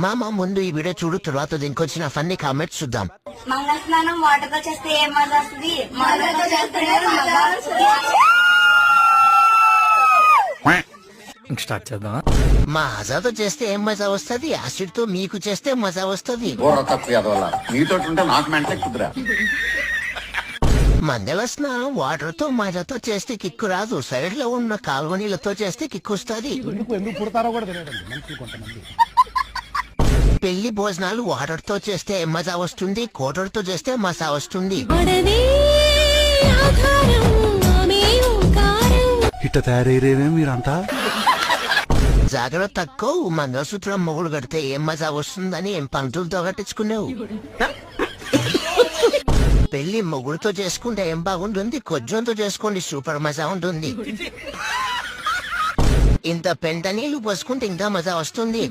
మామ ముందు ఈ వీడియో చూడు, తర్వాత దీనికి వచ్చిన ఫన్నీ కామెంట్స్ చూద్దాం. మంగళ స్నానం వాటర్ తో చేస్తే ఏం మజా వస్తుంది? మజాతో చేస్తేనే మజా వస్తుంది. స్టార్ట్ చేద్దాం. మా హజాతో చేస్తే ఏం మజా వస్తుంది? యాసిడ్ తో మీకు చేస్తే మజా వస్తుంది. మీతో ఉంటే నాకు మెంటే కుదరా. మంగళ స్నానం వాటర్ తో మజాతో చేస్తే కిక్కు రాదు, సైడ్ లో ఉన్న కాలువ నీళ్ళతో చేస్తే కిక్కు వస్తుంది. ఎందుకు పుడతారో కూడా తెలియదు మనుషులు కొంతమంది. పెళ్లి భోజనాలు వాటర్ తో చేస్తే ఏం మజా వస్తుంది? కోటర్ తో చేస్తే మజా వస్తుంది. ఇట్ట తయారయ్యేమే మీరంతా. జాగ్రత్త తక్కువ, మంగళసూత్రం మొగులు కడితే ఏం మజా వస్తుందని ఏం పంతులతో కట్టించుకున్నావు? పెళ్లి మొగుడుతో చేసుకుంటే ఏం బాగుంటుంది? కొజ్జంతో చేసుకోండి, సూపర్ మజా ఉంటుంది. ఇంత పెంట నీళ్లు పోసుకుంటే ఇంకా మజా వస్తుంది.